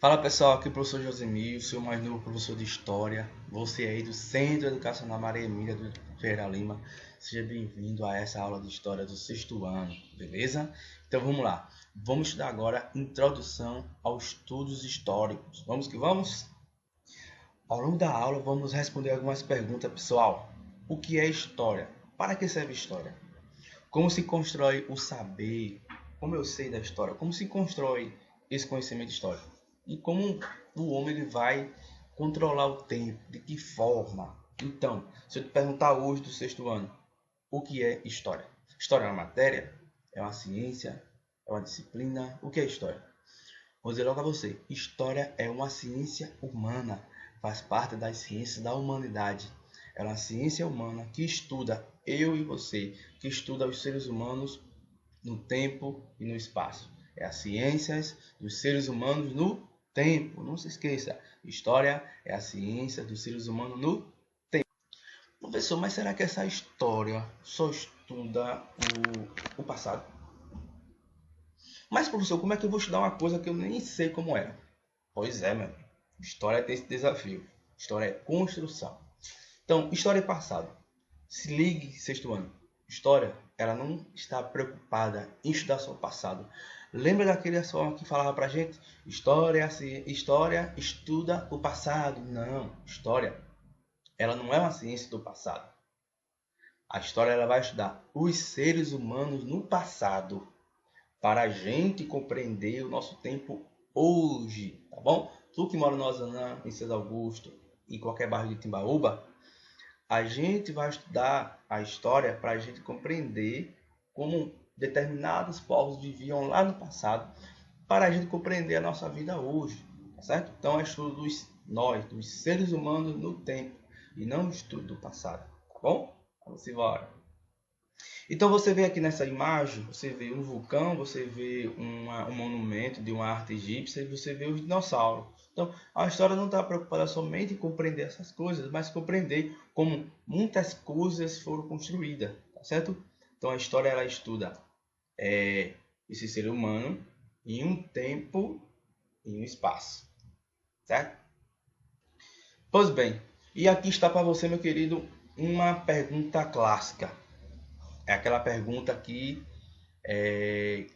Fala pessoal, aqui é o professor Josemir, o seu mais novo professor de História. Você aí do Centro Educacional Maria Emília do Ferreira Lima. Seja bem-vindo a essa aula de História do sexto ano, beleza? Então vamos lá. Vamos estudar agora Introdução aos Estudos Históricos. Vamos que vamos? Ao longo da aula vamos responder algumas perguntas, pessoal. O que é história? Para que serve história? Como se constrói o saber? Como eu sei da história? Como se constrói esse conhecimento histórico? E como o homem ele vai controlar o tempo? De que forma? Então, se eu te perguntar hoje do sexto ano, o que é história? História é uma matéria? É uma ciência? É uma disciplina? O que é história? Vou dizer logo a você, história é uma ciência humana, faz parte das ciências da humanidade. É uma ciência humana que estuda eu e você, que estuda os seres humanos no tempo e no espaço. É a ciência dos seres humanos no tempo. Não se esqueça, história é a ciência dos seres humanos no tempo. Professor, mas será que essa história só estuda o passado? Mas, professor, como é que eu vou estudar uma coisa que eu nem sei como é? Pois é, meu amigo. História tem esse desafio. História é construção. Então, história é passado. Se ligue, sexto ano. História, ela não está preocupada em estudar só o passado. Lembra daquele só que falava pra gente? História, história estuda o passado. Não, história, ela não é uma ciência do passado. A história ela vai estudar os seres humanos no passado, para a gente compreender o nosso tempo hoje, tá bom? Tu que mora no Ozanã, em César Augusto, em qualquer bairro de Timbaúba, a gente vai estudar a história para a gente compreender como determinados povos viviam lá no passado, para a gente compreender a nossa vida hoje, tá certo? Então é estudo dos seres humanos no tempo, e não estudo do passado, tá bom? Vamos embora. Então você vê aqui nessa imagem, você vê um vulcão, você vê um monumento de uma arte egípcia e você vê os dinossauros. Então a história não está preocupada somente em compreender essas coisas, mas compreender como muitas coisas foram construídas, tá certo? Então a história ela estuda esse ser humano em um tempo e um espaço, certo? Pois bem, e aqui está para você, meu querido, uma pergunta clássica. É aquela pergunta que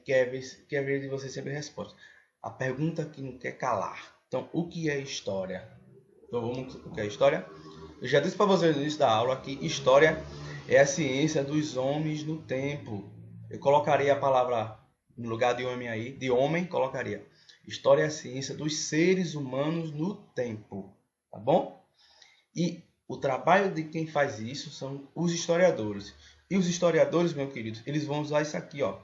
quer ver de você sempre a resposta. A pergunta que não quer calar. Então, o que é história? Então, vamos, o que é história? Eu já disse para você no início da aula que história é a ciência dos homens no tempo. Eu colocaria a palavra no lugar de homem aí, de homem, colocaria. História é a ciência dos seres humanos no tempo, tá bom? E o trabalho de quem faz isso são os historiadores. E os historiadores, meu querido, eles vão usar isso aqui, ó.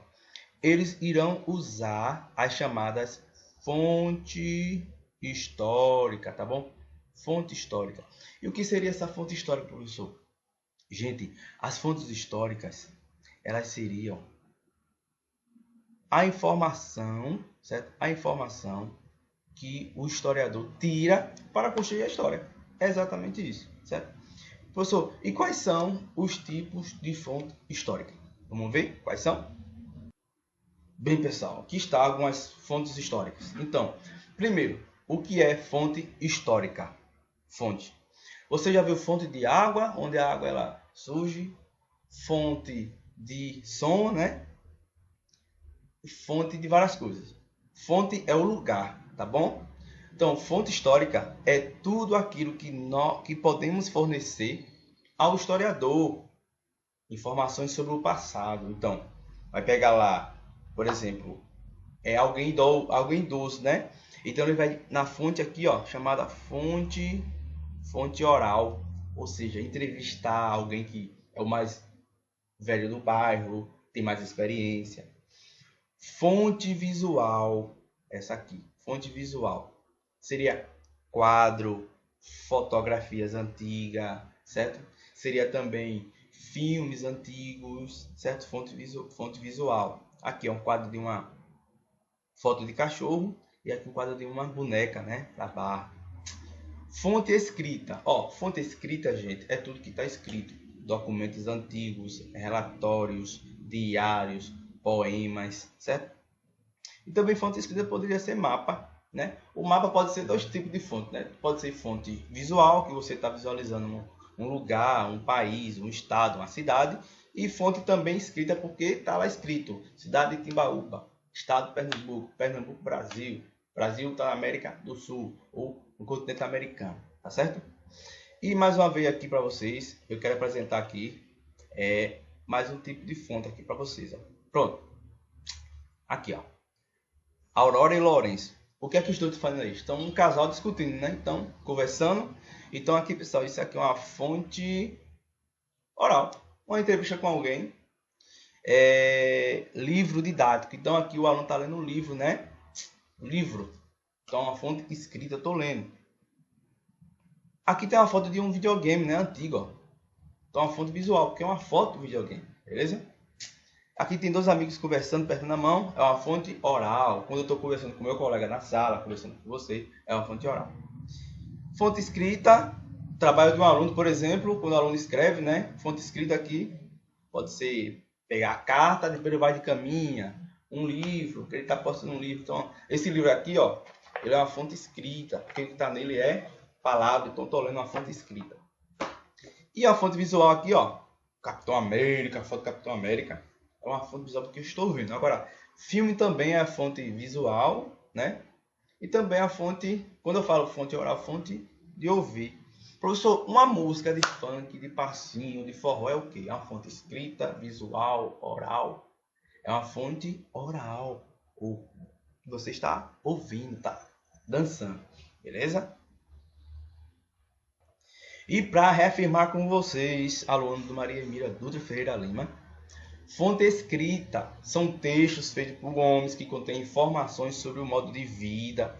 Eles irão usar as chamadas fonte histórica, tá bom? Fonte histórica. E o que seria essa fonte histórica, professor? Gente, as fontes históricas, elas seriam a informação, certo? A informação que o historiador tira para construir a história. É exatamente isso, certo? Professor, e quais são os tipos de fonte histórica? Vamos ver quais são? Bem, pessoal, aqui está algumas fontes históricas. Então, primeiro, o que é fonte histórica? Fonte. Você já viu fonte de água, onde a água ela surge? Fonte de som, né? E fonte de várias coisas. Fonte é o lugar, tá bom? Então, fonte histórica é tudo aquilo que podemos fornecer ao historiador, informações sobre o passado. Então, vai pegar lá, por exemplo, alguém idoso, né? Então ele vai na fonte aqui, ó, chamada fonte oral, ou seja, entrevistar alguém que é o mais velho do bairro, tem mais experiência. Fonte visual, essa aqui, fonte visual, seria quadro, fotografias antigas, certo? Seria também filmes antigos, certo? Fonte visual. Aqui é um quadro de uma foto de cachorro e aqui um quadro de uma boneca, né? Da barra. Fonte escrita. Ó, fonte escrita, gente, é tudo que está escrito. Documentos antigos, relatórios, diários, poemas, certo? E também fonte escrita poderia ser mapa, né? O mapa pode ser dois tipos de fonte, né? Pode ser fonte visual, que você está visualizando um lugar, um país, um estado, uma cidade, e fonte também escrita, porque está lá escrito cidade de Timbaúba, estado de Pernambuco, Pernambuco, Brasil, Brasil está na América do Sul ou no continente americano, tá certo? E mais uma vez aqui para vocês, eu quero apresentar aqui mais um tipo de fonte aqui para vocês, ó. Pronto, aqui ó, Aurora e Lourenço. O que é que os dois estão fazendo aí? Estão um casal discutindo, né? Então, conversando. Então aqui, pessoal, isso aqui é uma fonte oral. Uma entrevista com alguém. Livro didático. Então aqui o aluno está lendo um livro, né? Livro. Então uma fonte escrita, eu estou lendo. Aqui tem uma foto de um videogame, né? Antigo, ó. Então uma fonte visual, porque é uma foto do videogame. Beleza? Aqui tem dois amigos conversando, perto na mão, é uma fonte oral. Quando eu estou conversando com meu colega na sala, conversando com você, é uma fonte oral. Fonte escrita, trabalho de um aluno, por exemplo, quando o aluno escreve, né? Fonte escrita aqui, pode ser pegar a carta, depois ele vai de caminha, um livro, que ele está postando um livro. Então, esse livro aqui, ó, ele é uma fonte escrita, porque o que está nele é palavra, então estou lendo uma fonte escrita. E a fonte visual aqui, ó, Capitão América, foto do Capitão América. É uma fonte visual porque eu estou vendo. Agora, filme também é a fonte visual, né? E também a fonte, quando eu falo fonte oral, fonte de ouvir. Professor, uma música de funk, de passinho, de forró é o quê? É uma fonte escrita, visual, oral. É uma fonte oral. Você está ouvindo, está dançando. Beleza? E para reafirmar com vocês, aluno do Maria Emília Dutra Ferreira Lima, fonte escrita são textos feitos por homens que contêm informações sobre o modo de vida,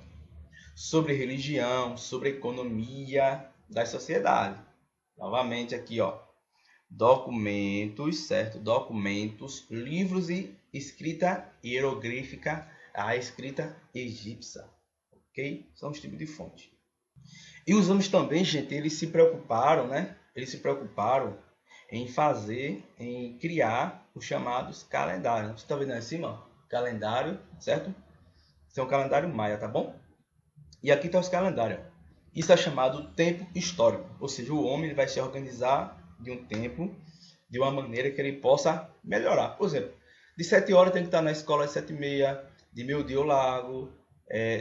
sobre religião, sobre economia da sociedade. Novamente aqui, ó, documentos, certo? Documentos, livros e escrita hieroglífica, a escrita egípcia, ok? São os tipos de fonte. E os homens também, gente, eles se preocuparam, né? Eles se preocuparam em criar os chamados calendários. Você está vendo aí acima? Ó? Calendário, certo? Esse é um calendário maia, tá bom? E aqui está os calendários. Isso é chamado tempo histórico. Ou seja, o homem ele vai se organizar de um tempo de uma maneira que ele possa melhorar. Por exemplo, de 7 horas tem que estar na escola às 7h30, de meio-dia eu largo,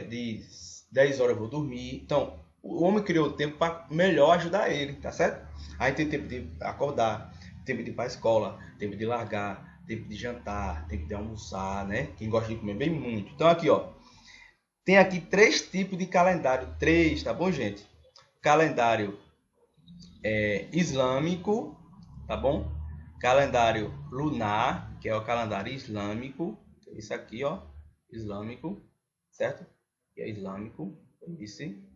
de 10 horas eu vou dormir. Então, o homem criou o tempo para melhor ajudar ele, tá certo? Aí tem tempo de acordar, tempo de ir para a escola, tempo de largar, tempo de jantar, tempo de almoçar, né? Quem gosta de comer bem muito. Então aqui, ó, tem aqui 3 tipos de calendário, 3, tá bom, gente? Calendário islâmico, tá bom? Calendário lunar, que é o calendário islâmico, isso aqui, ó, islâmico, certo? Que é islâmico, esse.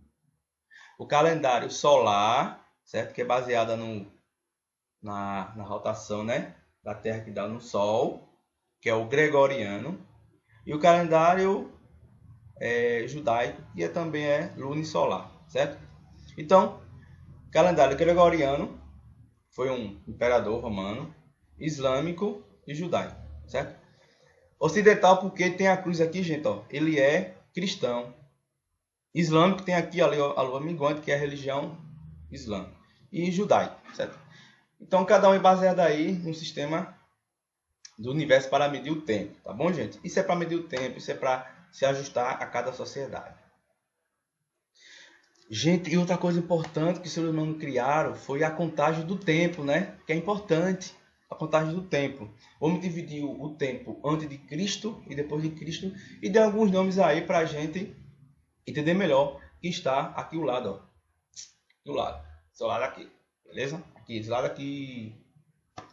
O calendário solar, certo? Que é baseada na rotação, né? Da Terra que dá no Sol, que é o gregoriano. E o calendário judaico, que também é lunisolar, certo? Então, calendário gregoriano foi um imperador romano, islâmico e judaico, certo? Ocidental porque tem a cruz aqui, gente, ó, ele é cristão. Islâmico tem aqui a lua minguante, que é a religião islâmica. E judaico, certo? Então, cada um é baseado aí no sistema do universo para medir o tempo, tá bom, gente? Isso é para medir o tempo, isso é para se ajustar a cada sociedade. Gente, e outra coisa importante que os seres humanos criaram foi a contagem do tempo, né? Que é importante, a contagem do tempo. Vamos dividir o tempo antes de Cristo e depois de Cristo e dar alguns nomes aí para a gente entender melhor, que está aqui o lado, ó. Do lado. Esse lado aqui, beleza? Aqui, esse lado aqui.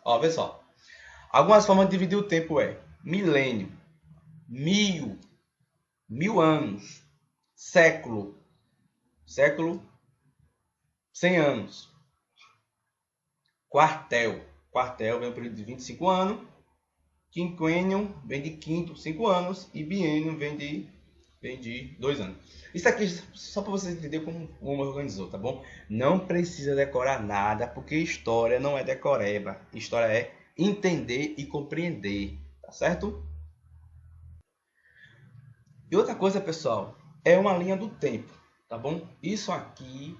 Ó, vê só. Algumas formas de dividir o tempo milênio, mil anos, século, 100 anos, quartel vem um período de 25 anos, quinquênio vem de quinto, 5 anos, e biênio vem de 2 anos. Isso aqui só para vocês entenderem como o homem organizou, tá bom? Não precisa decorar nada, porque história não é decoreba. História é entender e compreender, tá certo? E outra coisa, pessoal, é uma linha do tempo, tá bom? Isso aqui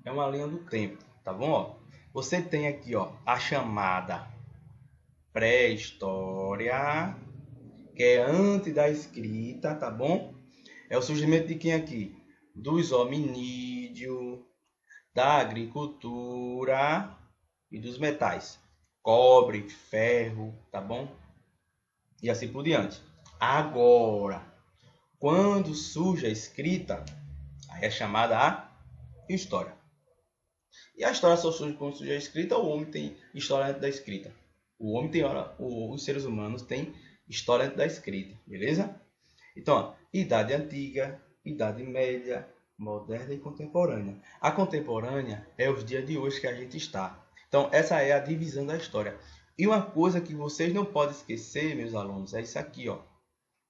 é uma linha do tempo, tá bom? Ó, você tem aqui, ó, a chamada pré-história, que é antes da escrita, tá bom? É o surgimento de quem aqui? Dos hominídeos, da agricultura e dos metais. Cobre, ferro, tá bom? E assim por diante. Agora, quando surge a escrita, aí é chamada a história. E a história só surge quando surge a escrita, o homem tem história antes da escrita. O homem tem hora, os seres humanos têm história antes da escrita, beleza? Então, ó, Idade Antiga, Idade Média, Moderna e Contemporânea. A contemporânea é os dias de hoje que a gente está. Então, essa é a divisão da história. E uma coisa que vocês não podem esquecer, meus alunos, é isso aqui, ó.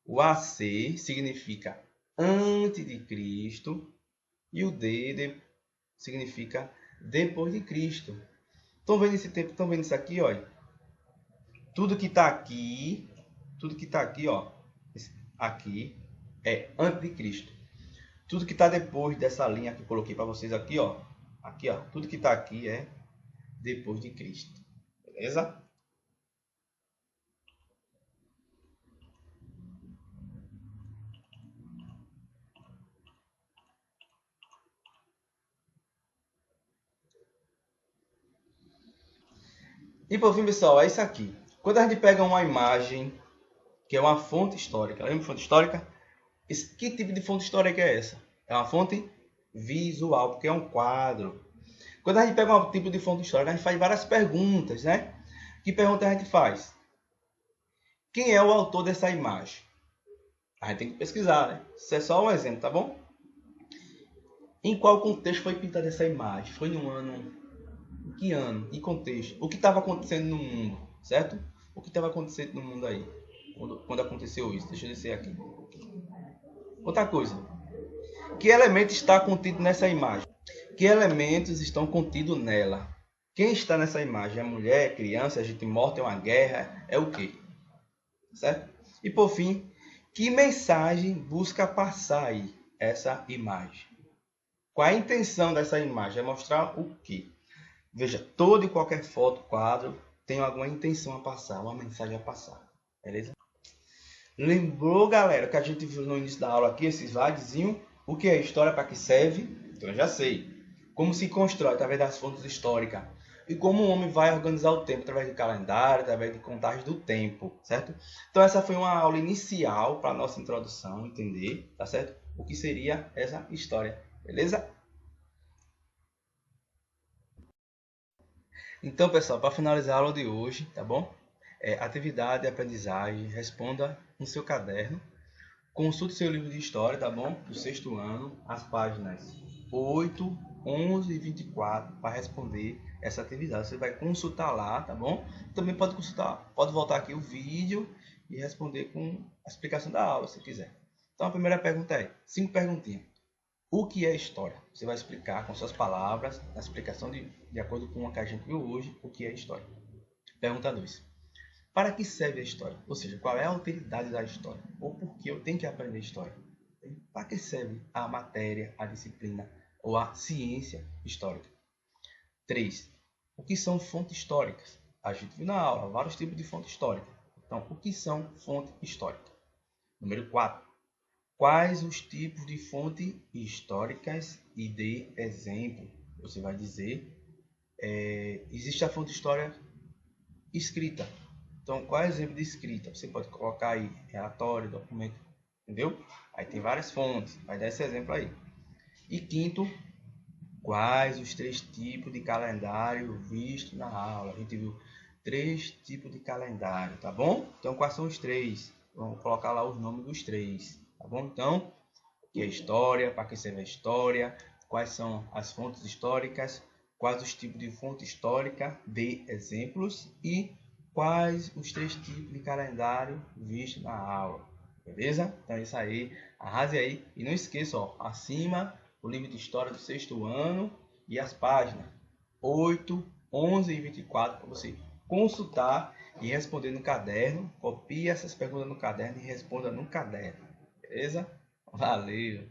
O AC significa antes de Cristo e o D significa depois de Cristo. Estão vendo esse tempo? Estão vendo isso aqui, ó? Tudo que está aqui, ó, aqui é antes de Cristo. Tudo que está depois dessa linha que eu coloquei para vocês aqui, ó, tudo que está aqui é depois de Cristo, beleza? E por fim, pessoal, é isso aqui. Quando a gente pega uma imagem que é uma fonte histórica, lembra de fonte histórica? Que tipo de fonte histórica é essa? É uma fonte visual, porque é um quadro. Quando a gente pega um tipo de fonte histórica, a gente faz várias perguntas, né? Que pergunta a gente faz? Quem é o autor dessa imagem? A gente tem que pesquisar, né? Isso é só um exemplo, tá bom? Em qual contexto foi pintada essa imagem? Foi no ano... Em que ano? Em contexto? O que estava acontecendo no mundo? Certo? O que estava acontecendo no mundo aí? Quando aconteceu isso? Deixa eu descer aqui. Outra coisa. Que elemento está contido nessa imagem? Que elementos estão contidos nela? Quem está nessa imagem? É mulher, criança, gente morta, é uma guerra? É o quê? Certo? E por fim, que mensagem busca passar aí essa imagem? Qual é a intenção dessa imagem? É mostrar o quê? Veja, toda e qualquer foto, quadro, tem alguma intenção a passar, uma mensagem a passar. Beleza? Lembrou, galera, que a gente viu no início da aula aqui, esse slidezinho? O que é história, para que serve? Então eu já sei. Como se constrói através das fontes históricas. E como o homem vai organizar o tempo através de calendário, através de contagem do tempo, certo? Então essa foi uma aula inicial para a nossa introdução, entender, tá certo? O que seria essa história, beleza? Então, pessoal, para finalizar a aula de hoje, tá bom? Atividade, aprendizagem, responda no seu caderno. Consulte seu livro de história, tá bom? Do sexto ano, as páginas 8, 11 e 24 para responder essa atividade. Você vai consultar lá, tá bom? Também pode consultar, pode voltar aqui o vídeo e responder com a explicação da aula, se quiser. Então, a primeira pergunta é, 5 perguntinhas. O que é história? Você vai explicar com suas palavras, na explicação de acordo com a que a gente viu hoje, o que é história. Pergunta 2. Para que serve a história? Ou seja, qual é a utilidade da história? Ou por que eu tenho que aprender história? Para que serve a matéria, a disciplina ou a ciência histórica? 3. O que são fontes históricas? A gente viu na aula vários tipos de fonte histórica. Então, o que são fontes históricas? Número 4. Quais os tipos de fontes históricas e de exemplo? Você vai dizer, existe a fonte histórica escrita. Então, qual é o exemplo de escrita? Você pode colocar aí relatório, documento, entendeu? Aí tem várias fontes, vai dar esse exemplo aí. E quinto, quais os 3 tipos de calendário vistos na aula? A gente viu 3 tipos de calendário, tá bom? Então, quais são os 3? Vamos colocar lá os nomes dos 3, tá bom? Então, o que é história, para que serve a história, quais são as fontes históricas, quais os tipos de fonte histórica, de exemplos e quais os 3 tipos de calendário vistos na aula, beleza? Então é isso aí, arrase aí e não esqueça, ó, acima o livro de história do sexto ano e as páginas 8, 11 e 24 para você consultar e responder no caderno. Copie essas perguntas no caderno e responda no caderno, beleza? Valeu!